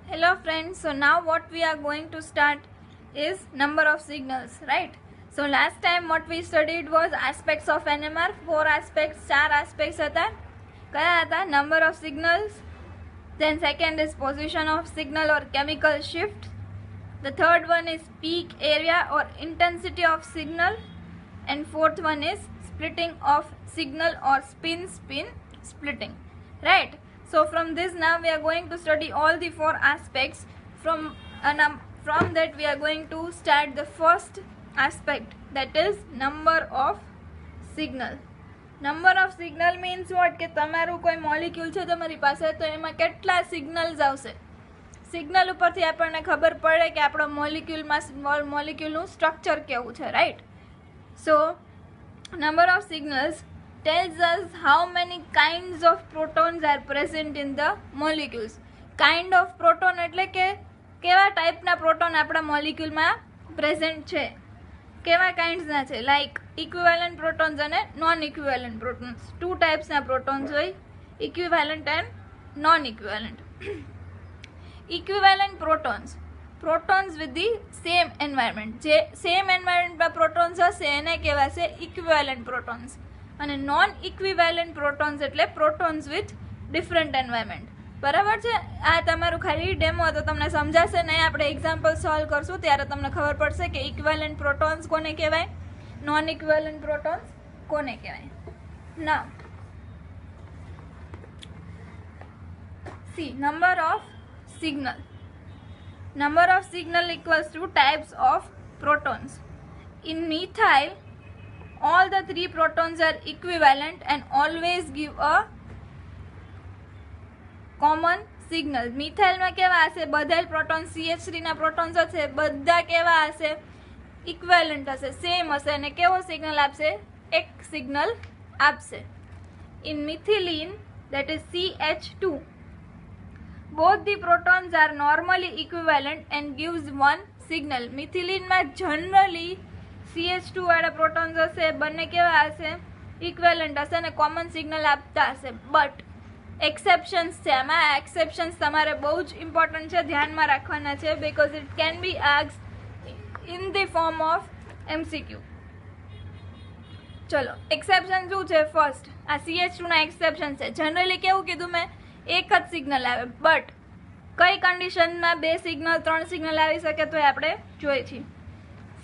Hello friends, so now what we are going to start is number of signals, right? So last time what we studied was aspects of NMR, 4 aspects, 4 aspects હતા. કયા હતા? Number of signals, then second is position of signal or chemical shift, the third one is peak area or intensity of signal, and fourth one is splitting of signal or spin splitting, right? So from this now we are going to study all the 4 aspects. From that we are going to start the first aspect, that is number of signal. Number of signal means what? કે તમારું કોઈ molecule છે તમારી પાસે તો એમાં કેટલા signals આવશે. સિગ્નલ ઉપરથી આપણને ખબર પડે કે આપણો મોલિક્યુલનું સ્ટ્રક્ચર કેવું છે, right? So number of signals tells us how many kinds of protons are present in the molecules. Kind of proton એટલે કે કેવા ટાઈપના પ્રોટોન આપણા મોલિક્યુલમાં પ્રેઝન્ટ છે, કેવા કાઇન્ડ્સના છે. લાઈક ઇક્વિવેલન્ટ પ્રોટોન્સ અને નોન ઇક્વિવેલન્ટ પ્રોટોન્સ. 2 ટાઈપ્સના પ્રોટોન્સ હોય, equivalent and non equivalent. Equivalent protons with the same environment, જે સેમ એન્વાયરમેન્ટમાં પ્રોટોન્સ હશે એને કહેવાશે ઇક્વિવેલન્ટ પ્રોટોન્સ. અને નોન ઇક્વિવેલન્ટ પ્રોટોન્સ એટલે પ્રોટોન્સ વિથ ડિફરન્ટ એન્વાયરમેન્ટ. બરાબર છે? આ તમારું ખાલી ડેમો હતો, તમને સમજાશે નહીં. આપણે એક્ઝામ્પલ સોલ્વ કરશું ત્યારે તમને ખબર પડશે કે ઇક્વિવેલન્ટ પ્રોટોન્સ કોને કહેવાય, નોન ઇક્વિવેલન્ટ પ્રોટોન્સ કોને કહેવાય. નાઉ see number of signal. Number of signal equals to types of protons. In methyl all the 3 protons are equivalent and always give a common signal. Methyl માં કેવા હશે? બધા proton CH3 ના protons હશે, બધા કેવા હશે? ઇક્વિવેલન્ટ હશે, સેમ હશે, અને કેવો સિગ્નલ આપશે? એક સિગ્નલ આપશે. In methylene, that is CH2, both the protons are normally equivalent and gives one signal. Methylene માં જનરલી CH2 વાળા પ્રોટોન્સ હશે, બંને કેવા હશે? ઇક્વિવેલન્ટ હશે અને કોમન સિગ્નલ આપતા હશે. બટ એક્સેપ્શન્સ છે. આમાં એક્સેપ્શન્સ તમારે બહુ જ ઇમ્પોર્ટન્ટ છે, ધ્યાનમાં રાખવાના છે, because it can be asked in the form of MCQ. ચલો, એક્સેપ્શન શું છે? ફર્સ્ટ આ CH2 ના એક્સેપ્શન છે. જનરલી કેવું કીધું મેં? એક જ સિગ્નલ આવે, બટ કઈ કન્ડિશનમાં 2 સિગ્નલ 3 સિગ્નલ આવી શકે તો આપણે જોઈએ છીએ.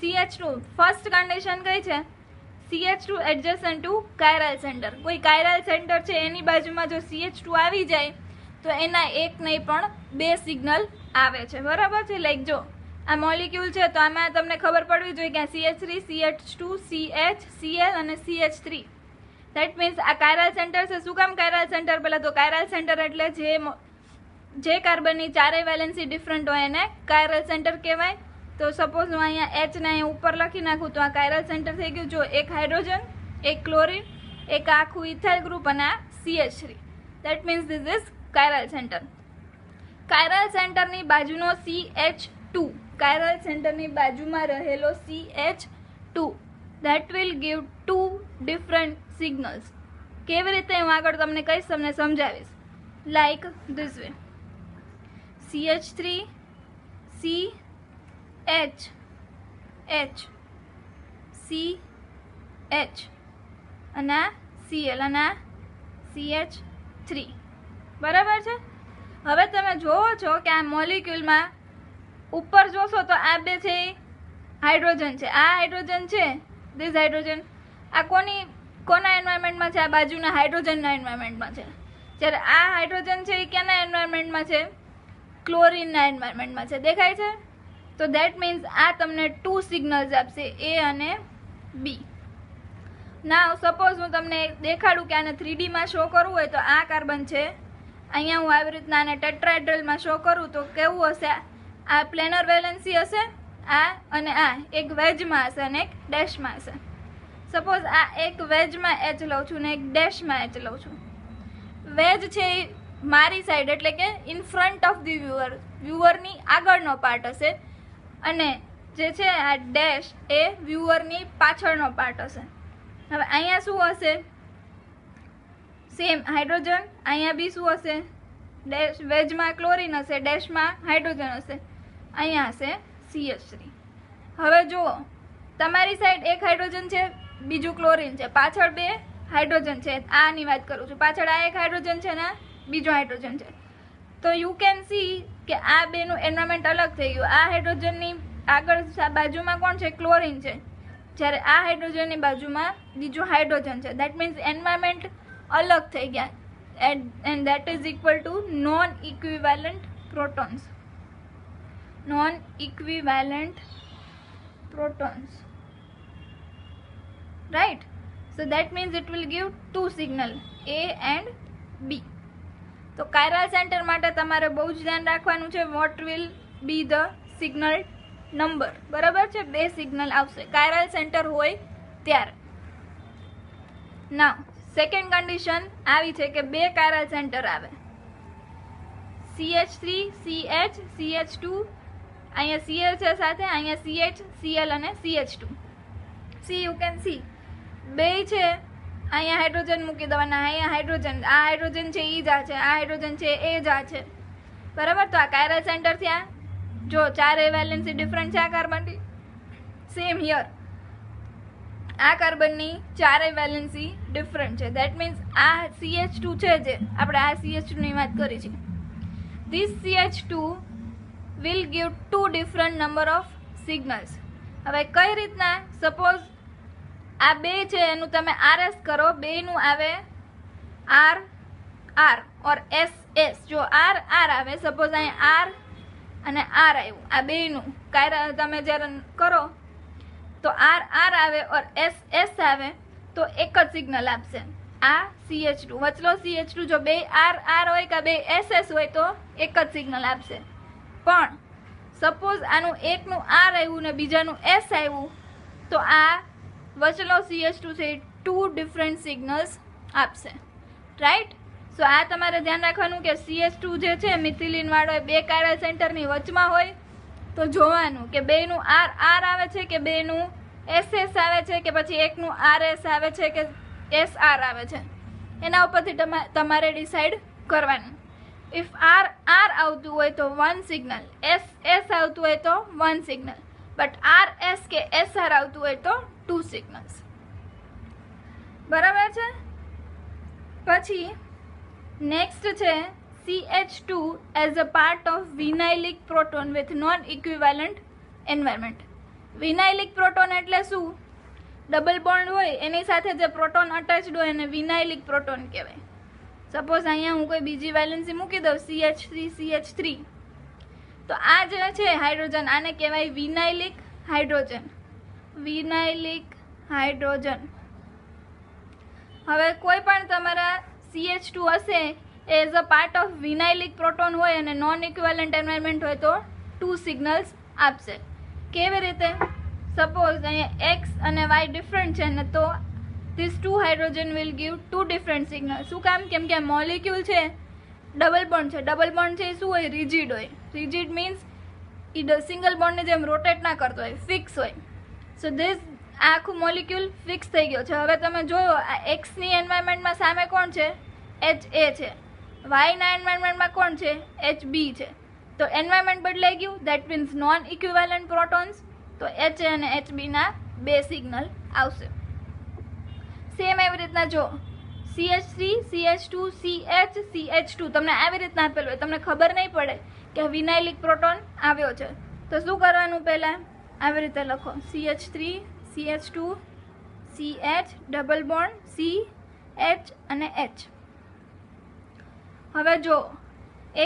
CH2 ફર્સ્ટ કન્ડિશન કઈ છે? CH2 એડજસન્ટ two કાયરલ centre. કોઈ કાયરલ સેન્ટર છે એની બાજુમાં જો CH2 આવી જાય તો એના એક નહીં પણ 2 સિગ્નલ આવે છે. બરાબર છે? લાઈક જો આ મોલિક્યુલ છે તો આમાં તમને ખબર પડવી જોઈએ કે CH3, CH2, CH, Cl અને CH3. દેટ મીન્સ આ કાયરલ સેન્ટર છે. શું કામ કાયરલ સેન્ટર? પહેલા તો કાયરલ સેન્ટર એટલે જે કાર્બનની 4 વેલેન્સી ડિફરન્ટ હોય એને કાયરલ સેન્ટર કહેવાય. તો સપોઝ હું અહીંયા H ને અહીંયા ઉપર લખી નાખું તો આ કાયરલ સેન્ટર થઈ ગયું. જો એક હાઇડ્રોજન, એક ક્લોરિન, એક આખું ઇથાઇલ ગ્રુપ અને આ CH3. That means this is chiral centre. Chiral સેન્ટરની બાજુનો CH2, કાયરલ સેન્ટરની બાજુમાં રહેલો CH2, that will give 2 different signals. કેવી રીતે હું આગળ તમને કહીશ, તમને સમજાવીશ. Like this way, CH3, CH, CH અને Cl અને CH3. બરાબર છે? હવે તમે જોવો છો કે આ મોલિક્યુલમાં ઉપર જોશો તો આ 2 છે હાઇડ્રોજન છે. આ હાઇડ્રોજન છે, ધીસ હાઇડ્રોજન. આ કોના એન્વાયરમેન્ટમાં છે? આ બાજુના હાઇડ્રોજનના એન્વાયરમેન્ટમાં છે. જ્યારે આ હાઇડ્રોજન છે એ કેના એન્વાયરમેન્ટમાં છે? ક્લોરિનના એન્વાયરમેન્ટમાં છે. દેખાય છે? તો દેટ મીન્સ આ તમને 2 સિગ્નલ્સ આપશે, A અને B. નાવ સપોઝ હું તમને દેખાડું કે આને 3D માં શો કરવું હોય તો આ કાર્બન છે, અહીંયા હું આવી રીતના આને ટેટ્રાહેડ્રલમાં શો કરું તો કેવું હશે? આ પ્લેનર વેલેન્સી હશે, આ અને આ એક વેજમાં હશે અને એક ડેશમાં હશે. સપોઝ આ એક વેજમાં H લઉં છું ને એક ડેશમાં H લઉં છું. વેજ છે એ મારી સાઈડ એટલે કે ઇન ફ્રન્ટ ઓફ ધી વ્યુઅરની આગળનો પાર્ટ હશે, અને જે છે આ ડેશ એ વ્યુઅરની પાછળનો પાર્ટ હશે. હવે અહીંયા શું હશે? સેમ હાઇડ્રોજન, અહીંયા બી શું હશે? ડેશ વેજમાં ક્લોરીન હશે, ડેશમાં હાઇડ્રોજન હશે, અહીંયા હશે CH3. હવે જુઓ તમારી સાઈડ એક હાઇડ્રોજન છે, બીજું ક્લોરીન છે, પાછળ બે હાઇડ્રોજન છે. આની વાત કરું છું, પાછળ આ એક હાઇડ્રોજન છે ને બીજો હાઇડ્રોજન છે. તો યુ કેન સી કે આ બેનું એન્વાયરમેન્ટ અલગ થઈ ગયું. આ હાઇડ્રોજનની આગળ બાજુમાં કોણ છે? ક્લોરીન છે, જ્યારે આ હાઇડ્રોજનની બાજુમાં બીજું હાઇડ્રોજન છે. દેટ મીન્સ એન્વાયરમેન્ટ અલગ થઈ ગયા. and that is equal to non-equivalent protons. Non-equivalent protons, right? So that means it will give two signal, A and B. તો કાયરલ સેન્ટર માટે તમારે બહુ જ ધ્યાન રાખવાનું છે. What will be the signal number, બરાબર છે? બે સિગ્નલ આવશે કાયરલ સેન્ટર હોય ત્યારે. નાઉ સેકન્ડ કન્ડિશન આવી છે કે બે કાયરલ સેન્ટર આવે, CH3 CH CH2, અહીંયા Cl છે સાથે, અહીંયા CH Cl અને CH2. C you can see બે છે, અહીંયા હાઇડ્રોજન મૂકી દેવાના, અહીંયા હાઇડ્રોજન, આ હાઇડ્રોજન છે ઈ જ આ છે, આ હાઇડ્રોજન છે એ જ આ છે, બરાબર? તો આ કાયરલ સેન્ટર થયા. જો ચારે વેલેન્સી ડિફરન્ટ છે આ કાર્બનની, સેમ હિયર આ કાર્બનની ચારે વેલેન્સી ડિફરન્ટ છે. દેટ મીન્સ આ CH2 છે, જે આપણે આ CH2 ની વાત કરી છે, this CH2 will give two different number of signals. હવે કઈ રીતના? સપોઝ આ બે છે એનું તમે RS કરો, બેનું આવે R R ઓર S S. જો R R આવે, સપોઝ અહીંયા R અને R આવ્યું, આ બેનું કાયરલ તમે જ્યારે કરો તો R R આવે ઓર S S આવે તો એક જ સિગ્નલ આપશે. આ CH2 વચલો CH2 જો બે R R હોય કે બે S S હોય તો એક જ સિગ્નલ આપશે. પણ સપોઝ આનું એકનું R આવ્યું ને બીજાનું S આવ્યું તો આ વચલો CH2 છે ટુ ડિફરન્ટ સિગ્નલ્સ આપશે, રાઈટ? સો આ તમારે ધ્યાન રાખવાનું કે CH2 જે છે મિથિલિન વાળો બે કાયરલ સેન્ટરની વચમાં હોય તો જોવાનું કે બેનું R R આવે છે કે બેનું SS આવે છે કે પછી એકનું RS આવે છે કે SR આવે છે. એના ઉપરથી તમારે ડિસાઈડ કરવાનું. ઇફ R R આવતું હોય તો વન સિગ્નલ, S S આવતું હોય તો one signal, but R S કે SR આવતું હોય તો ટુ સિગ્નલ્સ, બરાબર છે? પછી નેક્સ્ટ છે CH2 as a part of vinylic proton with non-equivalent environment. Vinylic proton એટલે શું? ડબલ બોન્ડ હોય એની સાથે જે પ્રોટોન અટેચ્ડ હોય એને વિનાઇલિક પ્રોટોન કહેવાય. સપોઝ અહીંયા હું કોઈ બીજી વેલેન્સી મૂકી દઉં CH3 CH3, તો આ જે છે હાઇડ્રોજન આને કહેવાય વિનાઇલિક હાઇડ્રોજન. વિનાઇલિક હાઇડ્રોજન. હવે કોઈ પણ તમારા CH2 હશે as a part of vinylic proton હોય અને નોન ઇક્વિવેલન્ટ એન્વાયરમેન્ટ હોય તો ટુ સિગ્નલ્સ આપશે. કેવી રીતે? સપોઝ અહીંયા X અને Y ડિફરન્ટ છે ને તો this two hydrogen will give two different signal. શું કામ? કેમ કે મોલિક્યુલ છે ડબલ બોન્ડ છે. ડબલ બોન્ડ છે એ શું હોય? રિજિડ હોય. રિજિડ મીન્સ એ સિંગલ બોન્ડને જેમ રોટેટ ના કરતો હોય, ફિક્સ હોય. સો ધીસ આખું મોલિક્યુલ ફિક્સ થઈ ગયો છે. હવે તમે જોયો આ એક્સની એન્વાયરમેન્ટમાં સામે કોણ છે? HA છે. વાયના એન્વાયરમેન્ટમાં કોણ છે? HB છે. તો એન્વાયરમેન્ટ બદલાઈ ગયું. That means non equivalent protons. તો HA અને HB ના બે સિગ્નલ આવશે. સેમ એવી રીતના જો CH3 CH2 CH CH2 તમને આવી રીતના આપેલું હોય, તમને ખબર નહીં પડે કે વિનાઇલિક પ્રોટોન આવ્યો છે તો શું કરવાનું? પહેલાં આવી રીતે લખો CH3 CH2 CH double bond CH અને H. હવે જો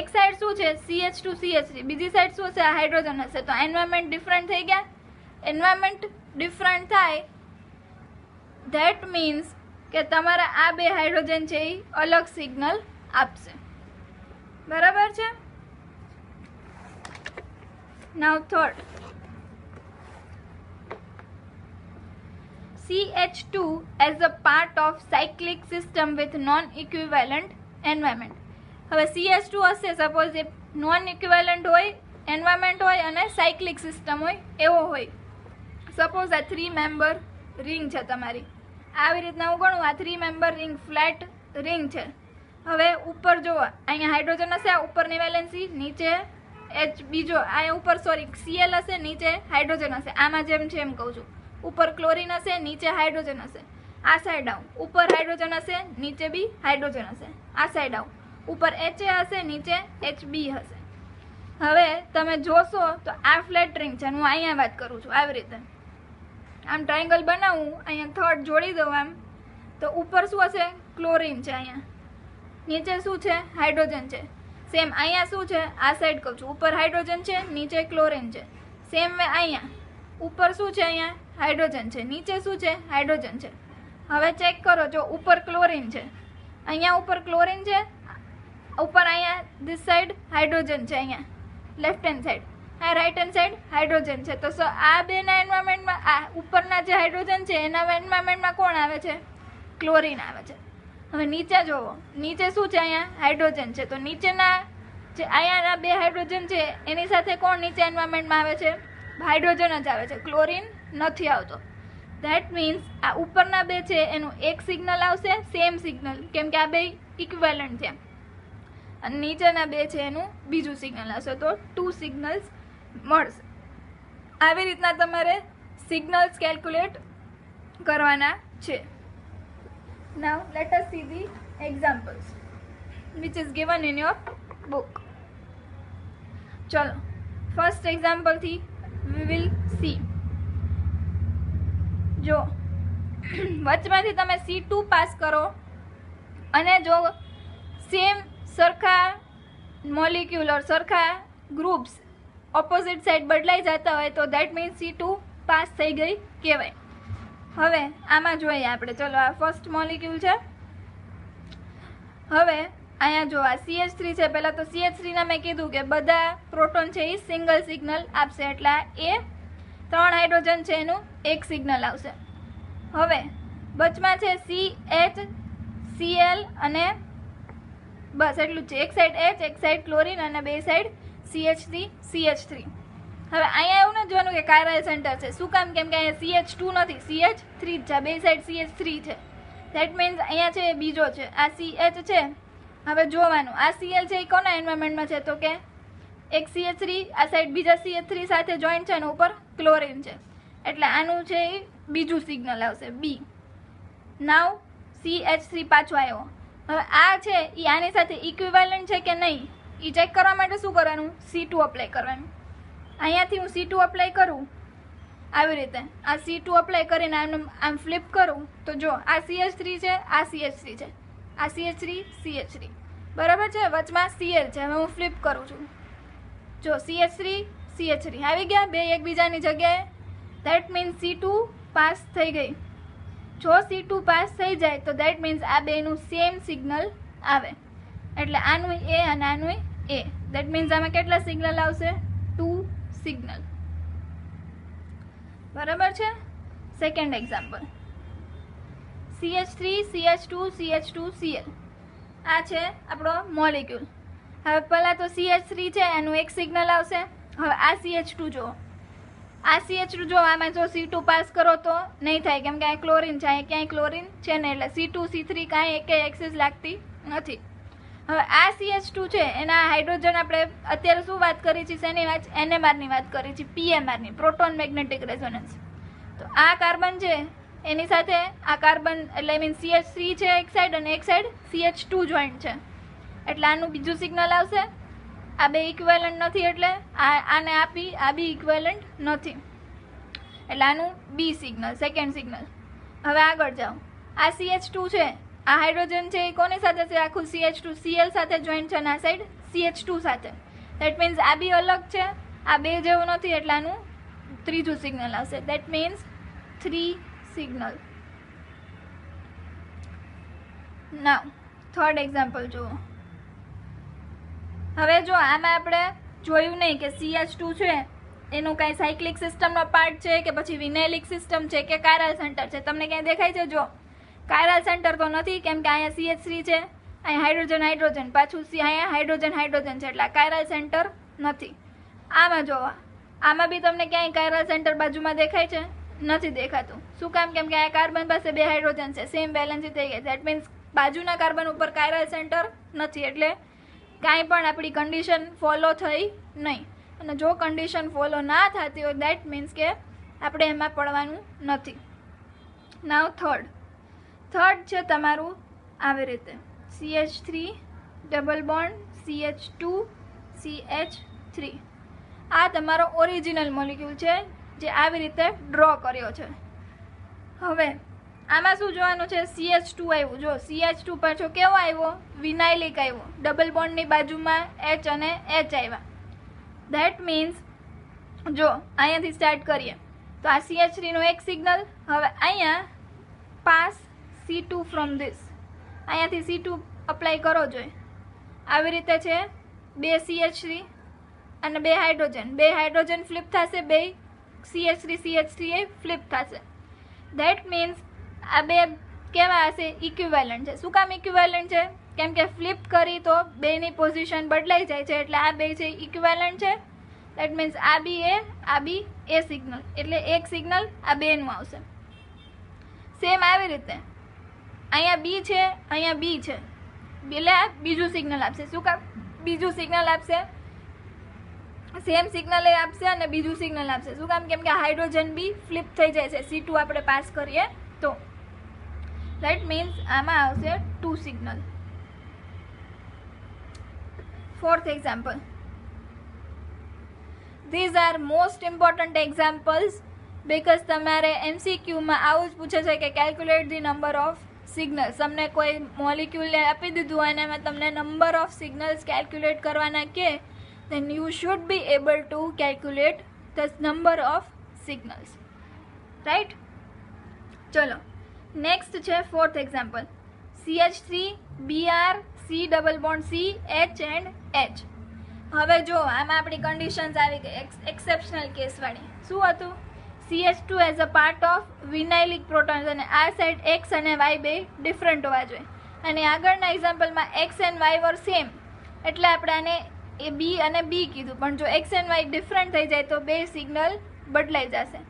એક સાઈડ શું છે? CH2 CH3, બીજી સાઈડ શું છે? હાઇડ્રોજન હશે. તો એન્વાયરમેન્ટ ડિફરન્ટ થઈ ગયા. એન્વાયરમેન્ટ ડિફરન્ટ થાય ધેટ મીન્સ કે તમારા આ બે હાઇડ્રોજન છે એ અલગ સિગ્નલ આપશે, બરાબર છે? નાઉ third, CH2 as a part of cyclic system with non-equivalent environment. હવે CH2 હશે, સપોઝ એ નોન ઇક્વિવેલન્ટ હોય, એન્વાયરમેન્ટ હોય અને સાયક્લિક સિસ્ટમ હોય એવો હોય. સપોઝ આ 3 મેમ્બર રિંગ છે તમારી, આવી રીતના હું ગણું આ 3 મેમ્બર રિંગ ફ્લેટ રિંગ છે. હવે ઉપર જો અહીંયા હાઇડ્રોજન હશે, આ ઉપરની વેલેન્સી, નીચે એચ બીજો, અહીંયા ઉપર સોરી સીએલ હશે, નીચે હાઇડ્રોજન હશે. આમાં જેમ છે એમ કહું છું. ઉપર ક્લોરીન હશે, નીચે હાઇડ્રોજન હશે. આ સાઈડ આવું, ઉપર હાઇડ્રોજન હશે, નીચે બી હાઇડ્રોજન હશે. આ સાઈડ આવું, ઉપર એચ હશે, નીચે HB હશે. હવે તમે જોશો તો આ ફ્લેટ રિંગ છે. હું અહીંયા વાત કરું છું આવી રીતે. આમ ટ્રાયંગલ બનાવું, અહીંયા થર્ડ જોડી દઉં આમ, તો ઉપર શું હશે? ક્લોરીન છે. અહીંયા નીચે શું છે? હાઇડ્રોજન છે. સેમ અહીંયા શું છે? આ સાઈડ કહું છું, ઉપર હાઇડ્રોજન છે, નીચે ક્લોરીન છે. સેમ વે અહીંયા ઉપર શું છે? અહીંયા હાઇડ્રોજન છે, નીચે શું છે? હાઇડ્રોજન છે. હવે ચેક કરો, જો ઉપર ક્લોરીન છે, અહીંયા ઉપર ક્લોરીન છે, ઉપર અહીંયા ધીસ સાઈડ હાઇડ્રોજન છે, અહીંયા લેફ્ટ હેન્ડ સાઈડ, આ રાઈટ હેન્ડ સાઈડ હાઇડ્રોજન છે. તો આ બેના એન્વાયરમેન્ટમાં આ ઉપરના જે હાઇડ્રોજન છે એના એન્વાયરમેન્ટમાં કોણ આવે છે? ક્લોરીન આવે છે. હવે નીચે જોવો, નીચે શું છે? અહીંયા હાઇડ્રોજન છે. તો નીચેના જે અહીંયાના બે હાઇડ્રોજન છે એની સાથે કોણ નીચે એન્વાયરમેન્ટમાં આવે છે? હાઇડ્રોજન જ આવે છે, ક્લોરીન નથી આવતો. ધેટ મીન્સ આ ઉપરના બે છે એનું એક સિગ્નલ આવશે, સેમ સિગ્નલ, કેમ કે આ બે ઇક્વેલન્ટ છે, અને નીચેના બે છે એનું બીજું સિગ્નલ આવશે. તો 2 સિગ્નલ્સ મળશે. આવી રીતના તમારે સિગ્નલ્સ કેલ્ક્યુલેટ કરવાના છે. Now let us see the examples which is given in your book. ચલો ફર્સ્ટ એક્ઝામ્પલ થી we will see. જો વચમાંથી તમે C2 પાસ કરો અને જો સેમ સરખા મોલિક્યુલર સરખા ગ્રુપ્સ ઓપોઝિટ સાઈડ બદલાઈ જતા હોય તો દેટ મીન્સ C2 પાસ થઈ ગઈ કહેવાય. હવે આમાં જોઈએ આપણે. ચલો આ ફર્સ્ટ મોલિક્યુલ છે. હવે અહીંયા જો આ CH3 છે. પહેલાં તો CH3 ના મેં કીધું કે બધા પ્રોટોન છે એ સિંગલ સિગ્નલ આપશે, એટલે આ A 3 હાઇડ્રોજન છે એનું એક સિગ્નલ આવશે. હવે વચમાં છે CH Cl અને બસ એટલું જ છે. એક સાઈડ H, એક સાઈડ ક્લોરીન અને બે સાઈડ CH3 CH3. હવે અહીંયા એવું નથી જોવાનું કે કાયરલ સેન્ટર છે. શું કામ? કેમ કે અહીંયા CH2 નથી, CH3 જ છે. બે સાઈડ CH3 છે. ધેટ મીન્સ અહીંયા છે બીજો છે, આ CH છે. હવે જોવાનું આ Cl છે એ કોના એન્વાયરમેન્ટમાં છે? તો કે એક CH3 આ સાઈડ બીજા CH3 સાથે જોઈન્ટ છે ને ઉપર ક્લોરીન છે, એટલે આનું છે એ બીજું સિગ્નલ આવશે B. નાવ CH3 પાછો આવ્યો. હવે આ છે એ આની સાથે ઇક્વિવેલન્ટ છે કે નહીં એ ચેક કરવા માટે શું કરવાનું? C2 અપ્લાય કરવાનું. અહીંયાથી હું C2 અપ્લાય કરું આવી રીતે, આ C2 અપ્લાય કરીને આમ ફ્લિપ કરું તો જો આ CH3 છે, આ CH3 છે, આ CH3 CH3 બરાબર છે. વચમાં Cl છે. હવે હું ફ્લિપ કરું છું, જો CH3 CH3 આવી ગયા બે એકબીજાની જગ્યાએ. ધેટ મીન્સ C2 પાસ થઈ ગઈ. જો C2 પાસ થઈ જાય તો ધેટ મીન્સ આ બેનું સેમ સિગ્નલ આવે, એટલે આનું A અને આનું A. ધેટ મીન્સ આમાં કેટલા સિગ્નલ આવશે? 2 સિગ્નલ. બરાબર છે. Second example CH3 CH2 CH2 Cl. આ છે આપણો મોલિક્યુલ. હવે પહેલાં તો CH3 છે એનું એક સિગ્નલ આવશે. હવે આ CH2 જો, આ CH2 જો આમાં જો C2 પાસ કરો તો નહીં થાય, કેમ કે આ ક્લોરીન છે, અહીંયા ક્યાંય ક્લોરીન છે ને, એટલે C2 C3 કાંઈ એકે એક્સિસ લાગતી નથી. હવે આ CH2 છે એના હાઇડ્રોજન આપણે અત્યારે શું વાત કરી છે? શેની વાત? NMR ની વાત કરી છે, PMR ની, પ્રોટોન મેગ્નેટિક રેઝોનન્સ. તો આ કાર્બન છે એની સાથે આ કાર્બન એટલે મીન CH3 છે એક સાઈડ અને એક સાઈડ CH2 જોઈન્ટ છે, એટલે આનું બીજું સિગ્નલ આવશે. આ બે ઇક્વેલન્ટ નથી એટલે આને આપી આ બી ઇક્વેલન્ટ નથી, એટલે આનું B સિગ્નલ, સેકન્ડ સિગ્નલ. હવે આગળ જાઓ. આ CH2 છે, આ હાઇડ્રોજન છે એ કોની સાથે છે? આખું CH2 Cl સાથે જોઈન્ટ છે અને આ સાઈડ CH2 સાથે. દેટ મીન્સ આ બી અલગ છે, આ બે જેવું નથી, એટલે આનું ત્રીજું સિગ્નલ આવશે. That means 3 signal. Now third example જુઓ. હવે જો આમાં આપણે જોયું નહીં કે CH2 છે એનું કાંઈ સાયક્લિક સિસ્ટમનો પાર્ટ છે કે પછી વિનાઇલિક સિસ્ટમ છે કે કાયરલ સેન્ટર છે? તમને ક્યાંય દેખાય છે? જો કાયરલ સેન્ટર તો નથી, કેમ કે અહીંયા CH3 છે, અહીંયા હાઇડ્રોજન હાઇડ્રોજન, પાછું અહીંયા હાઇડ્રોજન હાઇડ્રોજન છે, એટલે કાયરલ સેન્ટર નથી. આમાં જોવા, આમાં બી તમને ક્યાંય કાયરલ સેન્ટર બાજુમાં દેખાય છે? નથી દેખાતું. શું કામ? કેમ કે આ કાર્બન પાસે બે હાઇડ્રોજન છે, સેમ બેલેન્સી થઈ ગઈ. ધેટ મીન્સ બાજુના કાર્બન ઉપર કાયરલ સેન્ટર નથી, એટલે કાંઈ પણ આપણી કન્ડિશન ફોલો થઈ નહીં. અને જો કન્ડિશન ફોલો ના થતી હોય દેટ મીન્સ કે આપણે એમાં પડવાનું નથી. નાવ થર્ડ છે તમારું આવી રીતે CH3 double bond CH2 CH3. આ તમારો ઓરિજિનલ મોલિક્યુલ છે જે આવી રીતે ડ્રો કર્યો છે. હવે આમાં શું જોવાનું છે? CH2 આવ્યું. જો CH2 પાછો કેવો આવ્યો? વિનાઇલિક આવ્યો. ડબલ બોન્ડની બાજુમાં H અને H આવ્યા. ધેટ મીન્સ જો અહીંયાથી સ્ટાર્ટ કરીએ તો આ CH3નું એક સિગ્નલ. હવે અહીંયા પાસ C2 ફ્રોમ ધીસ, અહીંયાથી C2 અપ્લાય કરો જોઈએ. આવી રીતે છે 2 CH3 અને 2 હાઇડ્રોજન. 2 હાઇડ્રોજન ફ્લિપ થશે, 2 CH3 એ ફ્લિપ થશે. ધેટ મીન્સ આ બે કેવા હશે? ઇક્વિવેલન્ટ છે. શું કામ ઇક્વિવેલન્ટ છે? કેમ કે ફ્લિપ કરી તો બેની પોઝિશન બદલાઈ જાય છે, એટલે આ બે છે ઇક્વિવેલન્ટ છે. દેટ મીન્સ આ બી એ સિગ્નલ, એટલે એક સિગ્નલ આ બેનું આવશે. સેમ આવી રીતે અહીંયા બી છે, અહીંયા બી છે, એટલે આ બીજું સિગ્નલ આપશે. શું કામ બીજું સિગ્નલ આપશે? સેમ સિગ્નલ એ આપશે અને બીજું સિગ્નલ આપશે. શું કામ? કેમ કે હાઇડ્રોજન બી ફ્લિપ થઈ જાય છે C2 આપણે પાસ કરીએ તો. દેટ મીન્સ આમાં આવશે 2 signal. Fourth example. These are most important examples because તમારે MCQમાં આવું જ પૂછે છે કે calculate the number of signals. તમને કોઈ મોલિક્યુલને આપી દીધું અને એમાં તમને નંબર ઓફ સિગ્નલ્સ કેલ્ક્યુલેટ કરવાના કે then you should be able to calculate the number of signals, right? ચલો નેક્સ્ટ છે fourth example. CH3 Br C double bond C H and H. હવે જો આમાં આપણી કન્ડિશન્સ આવી ગઈ એક્સેપ્શનલ કેસવાળી. શું હતું? CH2 as a part of vinylic protons, અને આ સાઈડ X અને Y બે ડિફરન્ટ હોવા જોઈએ. અને આગળના એક્ઝામ્પલમાં X and Y were same, એટલે આપણે આને એ બી અને બી કીધું. પણ જો X એન્ડ Y ડિફરન્ટ થઈ જાય તો બે સિગ્નલ બદલાઈ જશે.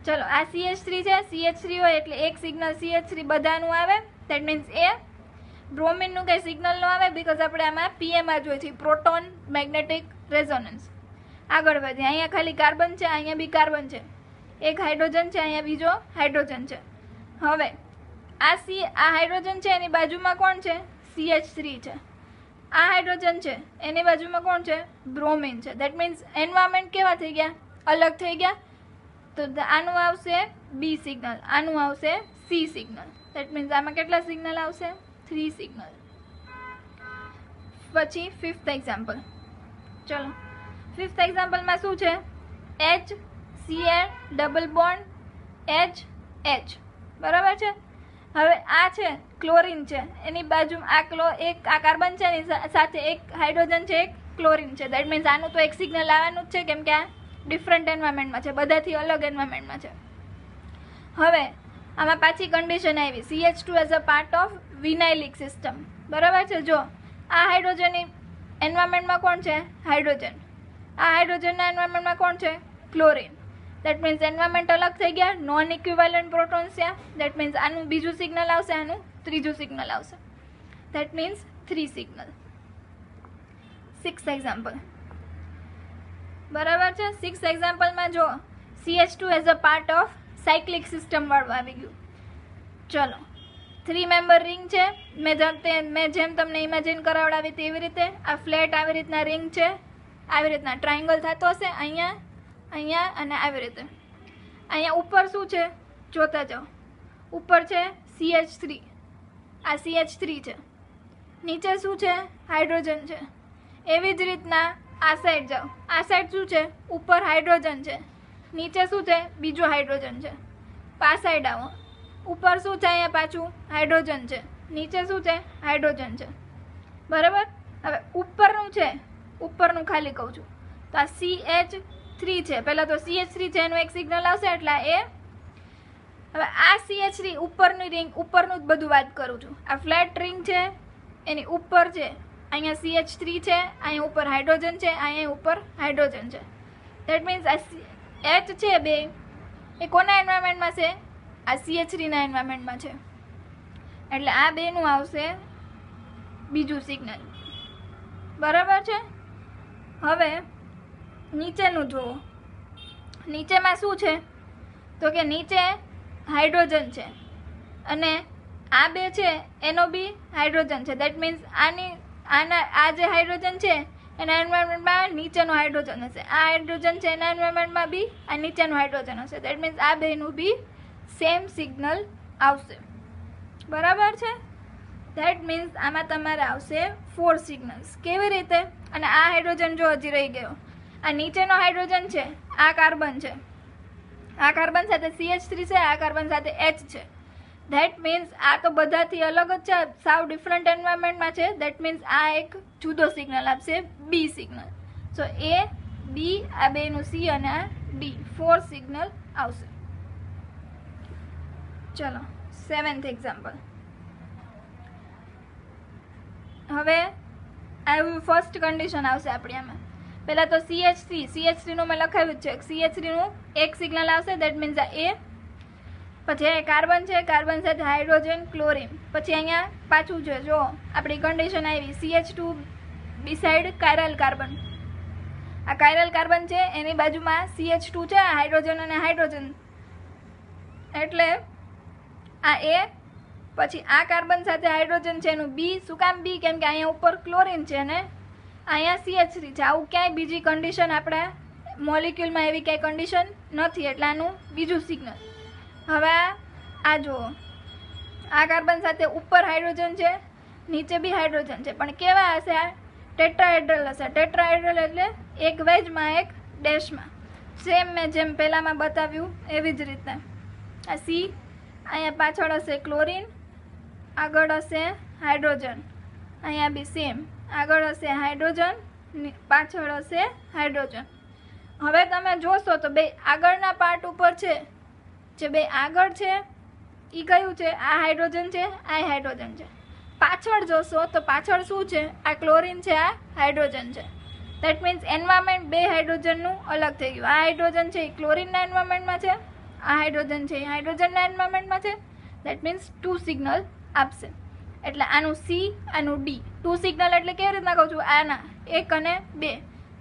ચલો આ CH3 છે, CH3 હોય એટલે એક સિગ્નલ CH3 બધાનું આવે. દેટ મીન્સ એ બ્રોમિનનું કંઈ સિગ્નલ ન આવે બીકોઝ આપણે આમાં PMR જોઈએ છીએ, પ્રોટોન મેગ્નેટિક રેઝોનન્સ. આગળ વધીએ. અહીંયા ખાલી કાર્બન છે, અહીંયા બી કાર્બન છે, એક હાઇડ્રોજન છે, અહીંયા બીજો હાઇડ્રોજન છે. હવે આ હાઇડ્રોજન છે એની બાજુમાં કોણ છે? CH3 છે. આ હાઇડ્રોજન છે એની બાજુમાં કોણ છે? બ્રોમિન છે. દેટ મીન્સ એન્વાયરમેન્ટ કેવા થઈ ગયા? અલગ થઈ ગયા. તો આનું આવશે બી સિગ્નલ, આનું આવશે સી સિગ્નલ. દેટ મીન્સ આમાં કેટલા સિગ્નલ આવશે? 3 સિગ્નલ. પછી ફિફ્થ એક્ઝામ્પલ. ચલો ફિફ્થ એક્ઝામ્પલમાં શું છે? HCl double bond H. બરાબર છે. હવે આ છે ક્લોરીન છે, એની બાજુ આ કાર્બન છે એની સાથે એક હાઇડ્રોજન છે, એક ક્લોરીન છે. દેટ મીન્સ આનું તો એક સિગ્નલ આવવાનું જ છે કેમ કે આ ડિફરન્ટ એન્વાયરમેન્ટમાં છે, બધાથી અલગ એન્વાયરમેન્ટમાં છે. હવે આમાં પાછી કન્ડિશન આવી CH2 as a part of vinylic system. બરાબર છે. જો આ હાઇડ્રોજનની એન્વાયરમેન્ટમાં કોણ છે? હાઇડ્રોજન. આ હાઇડ્રોજનના એન્વાયરમેન્ટમાં કોણ છે? ક્લોરીન. દેટ મીન્સ એન્વાયરમેન્ટ અલગ થઈ ગયા, નોન ઇક્વિવેલન્ટ પ્રોટોન્સ છે. દેટ મીન્સ આનું બીજું સિગ્નલ આવશે, આનું ત્રીજું સિગ્નલ આવશે. That means 3 signal. 6th example. બરાબર છે. 6th એક્ઝામ્પલમાં જો CH2 as a part of cyclic system વાળું આવી ગયું. ચલો 3 મેમ્બર રિંગ છે. મેં જેમ તમને ઇમેજિન કરાવડાવી તેવી રીતે આ ફ્લેટ આવી રીતના રિંગ છે, આવી રીતના ટ્રાયંગલ થતો હશે અહીંયા અને આવી રીતે. અહીંયા ઉપર શું છે? જોતા જાઓ. ઉપર છે CH3, આ CH3 છે. નીચે શું છે? હાઇડ્રોજન છે. એવી જ રીતના આ સાઈડ જાઓ. આ સાઈડ શું છે? ઉપર હાઇડ્રોજન છે, નીચે શું છે? બીજું હાઇડ્રોજન છે. આ સાઈડ આવો. ઉપર શું છે? અહીંયા પાછું હાઇડ્રોજન છે, નીચે શું છે? હાઇડ્રોજન છે. બરાબર. હવે ઉપરનું છે, ઉપરનું ખાલી કહું છું. તો આ CH3 છે. પહેલાં તો CH3 છે એનું એક સિગ્નલ આવશે એટલે એ. હવે આ CH3 ઉપરની રિંગ, ઉપરનું જ બધું વાત કરું છું. આ ફ્લેટ રિંગ છે એની ઉપર છે, અહીંયા CH3 છે, અહીંયા ઉપર હાઇડ્રોજન છે, અહીંયા ઉપર હાઇડ્રોજન છે. દેટ મીન્સ આ H છે બે એ કોના એન્વાયરમેન્ટમાં છે? આ CH3 ના એન્વાયરમેન્ટમાં છે. એટલે આ બેનું આવશે બીજું સિગ્નલ. બરાબર છે. હવે નીચેનું જુઓ. નીચેમાં શું છે તો કે નીચે હાઇડ્રોજન છે અને આ બે છે એનો બી હાઇડ્રોજન છે. દેટ મીન્સ આ જે હાઇડ્રોજન છે એના એન્વાયરમેન્ટમાં નીચેનો હાઇડ્રોજન હશે. આ હાઇડ્રોજન છે એના એન્વાયરમેન્ટમાં બી આ નીચેનું હાઇડ્રોજન હશે. દેટ મીન્સ આ બેનું બી સેમ સિગ્નલ આવશે. બરાબર છે. દેટ મીન્સ આમાં તમારે આવશે 4 સિગ્નલ્સ. કેવી રીતે? અને આ હાઇડ્રોજન જો હજી રહી ગયો. આ નીચેનો હાઇડ્રોજન છે, આ કાર્બન છે, આ કાર્બન સાથે CH3 છે, આ કાર્બન સાથે H છે. ધેટ મીન્સ આ તો બધાથી અલગ જ છે, સાવ ડિફરન્ટ એન્વાયરમેન્ટમાં છે. દેટ મીન્સ આ એક જુદો સિગ્નલ આપશે, બી સિગ્નલ. સો A, B, આ બેનું C અને આ D, 4 સિગ્નલ આવશે. ચલો 7th એક્ઝામ્પલ. હવે આવી ફર્સ્ટ કન્ડિશન આવશે આપણી આમાં. પહેલાં તો CH3 નું મેં લખાવ્યું છે. CH3 નું એક સિગ્નલ આવશે. દેટ મીન્સ આ A. પછી અહીંયા કાર્બન છે, કાર્બન સાથે હાઇડ્રોજન, ક્લોરીન. પછી અહીંયા પાછું છે, જો આપણી કન્ડિશન આવી CH2 બિસાઇડ કાયરલ કાર્બન. આ કાયરલ કાર્બન છે, એની બાજુમાં CH2 છે, હાઇડ્રોજન અને હાઇડ્રોજન. એટલે આ A. પછી આ કાર્બન સાથે હાઇડ્રોજન છે એનું B. શું કામ B? કેમ કે અહીંયા ઉપર ક્લોરીન છે અને અહીંયા CH3 છે. આવું ક્યાંય બીજી કન્ડિશન આપણા મોલિક્યુલમાં એવી ક્યાંય કન્ડિશન નથી, એટલે આનું બીજું સિગ્નલ. હવે આ જુઓ, આ કાર્બન સાથે ઉપર હાઇડ્રોજન છે, નીચે બી હાઇડ્રોજન છે, પણ કેવા હશે? આ ટેટ્રાહેડ્રલ હશે. ટેટ્રાહેડ્રલ એટલે એક વેજમાં એક ડેશમાં. સેમ મેં જેમ પહેલામાં બતાવ્યું એવી જ રીતે. આ C, અહીંયા પાછળ હશે ક્લોરીન, આગળ હશે હાઇડ્રોજન, અહીંયા બી સેમ, આગળ હશે હાઇડ્રોજન, પાછળ હશે હાઇડ્રોજન. હવે તમે જોશો તો બે આગળના પાર્ટ ઉપર છે, જે બે આગળ છે એ કયું છે? આ હાઇડ્રોજન છે, આ હાઇડ્રોજન છે. પાછળ જોશો તો પાછળ શું છે? આ ક્લોરીન છે, આ હાઇડ્રોજન છે. દેટ મીન્સ એન્વાયરમેન્ટ બે હાઇડ્રોજનનું અલગ થઈ ગયું. આ હાઇડ્રોજન છે એ ક્લોરીનના એન્વાયરમેન્ટમાં છે, આ હાઇડ્રોજન છે એ હાઇડ્રોજનના એન્વાયરમેન્ટમાં છે. દેટ મીન્સ 2 સિગ્નલ આપશે. એટલે આનું C, આનું D. 2 સિગ્નલ એટલે કેવી રીતના કહું છું? આના 1 અને 2.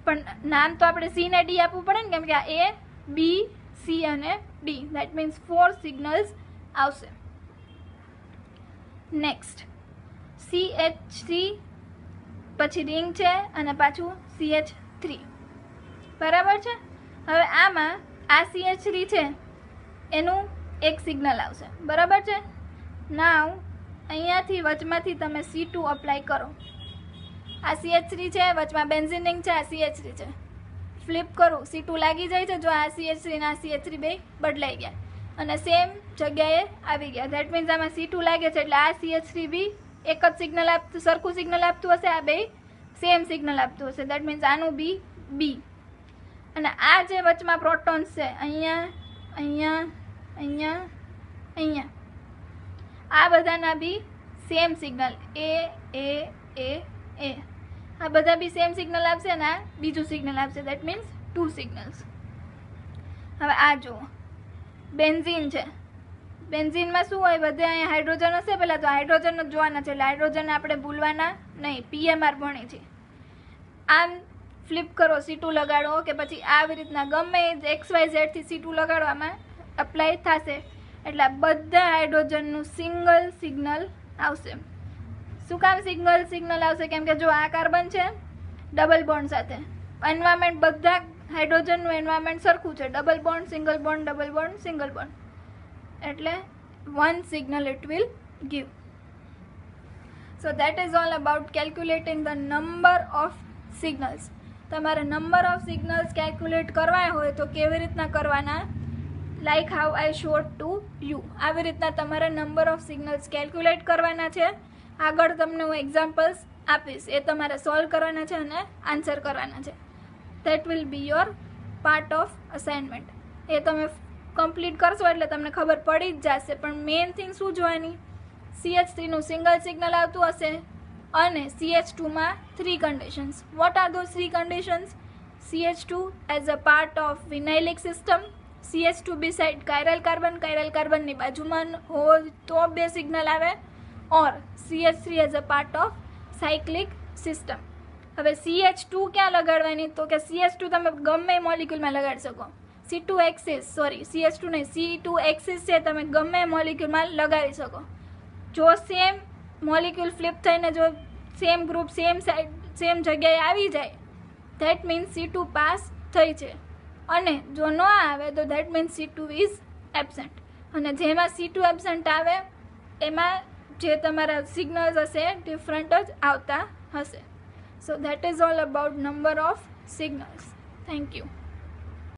પણ નામ તો આપણે C ને D આપવું પડે ને, કેમ કે આ A, B, C અને D. દેટ મીન્સ 4 સિગ્નલ્સ આવશે. નેક્સ્ટ CH3, પછી રિંગ છે અને પાછું CH3. બરાબર છે. હવે આમાં આ CH3 છે એનું એક સિગ્નલ આવશે. બરાબર છે. નાવ અહીંયાથી વચમાંથી તમે C2 અપ્લાય કરો. આ CH3 છે, વચમાં બેન્ઝીન રિંગ છે, આ CH3 છે. ફ્લિપ કરું, C2 લાગી જાય છે. જો આ CH3 ને આ CH3 બે બદલાઈ ગયા અને સેમ જગ્યાએ આવી ગયા. ધેટ મીન્સ આમાં C2 લાગે છે એટલે આ CH3 બી એક જ સિગ્નલ આપતું, સરખું સિગ્નલ આપતું હશે. આ બે સેમ સિગ્નલ આપતું હશે. દેટ મીન્સ આનું બી B. અને આ જે વચમાં પ્રોટોન્સ છે, અહીંયા, અહીંયા, અહીંયા, અહીંયા, આ બધાના બી સેમ સિગ્નલ A. આ બધા બી સેમ સિગ્નલ આપશે અને આ બીજું સિગ્નલ આપશે. That means 2 signals. હવે આ જુઓ, બેન્ઝીન છે. બેન્ઝીનમાં શું હોય? બધે અહીંયા હાઇડ્રોજન હશે. પહેલાં તો હાઇડ્રોજન જ જોવાના છે, એટલે હાઇડ્રોજન આપણે ભૂલવાના નહીં. PMR ભણી છે. આમ ફ્લિપ કરો, C2 લગાડો કે પછી આવી રીતના ગમે XYZ થી C2 લગાડો, આમાં અપ્લાય થશે. એટલે બધા હાઇડ્રોજનનું સિંગલ સિગ્નલ આવશે. શું કામ સિગ્નલ આવશે? કેમ કે જો આ કાર્બન છે ડબલ બોન્ડ સાથે, એન્વાયરમેન્ટ બધા હાઇડ્રોજનનું એન્વાયરમેન્ટ સરખું છે. Double bond, single bond, double bond, single bond. એટલે 1 signal it will give. So that is all about calculating the number of signals. તમારે નંબર ઓફ સિગ્નલ્સ કેલ્ક્યુલેટ કરવા હોય તો કેવી રીતના કરવાના? Like how I showed to you. આવી રીતના તમારે નંબર ઓફ સિગ્નલ્સ કેલ્ક્યુલેટ કરવાના છે. આગળ તમને હું એક્ઝામ્પલ્સ આપીશ, એ તમારે સોલ્વ કરવાના છે અને આન્સર કરવાના છે. That will be your part of assignment. એ તમે કમ્પ્લીટ કરશો એટલે તમને ખબર પડી જ જશે. પણ મેઇન થિંગ શું જોવાની? CH3 નું સિંગલ સિગ્નલ આવતું હશે અને CH2માં 3 conditions. What are those 3 conditions? CH2 as a part of vinylic system, CH2 beside chiral carbon ની બાજુમાં હોય તો 2 સિગ્નલ આવે, or CH3 as a part of cyclic system. હવે CH2 ક્યાં લગાડવાની? તો કે CH2 તમે ગમે મોલિક્યુલમાં લગાડી શકો. C2 એક્સિસ CH2 નહીં, C2 એક્સિસ છે, તમે ગમે મોલિક્યુલમાં લગાડી શકો. જો સેમ મોલિક્યુલ ફ્લિપ થઈને જો same group same side same જગ્યાએ આવી જાય, ધેટ મીન્સ C2 પાસ થઈ છે. અને જો ન આવે તો that means C2 is absent. અને જેમાં C2 એબસેન્ટ આવે એમાં જે તમારા સિગ્નલ્સ હશે ડિફરન્ટ જ આવતા હશે. So that is all about number of signals. Thank you.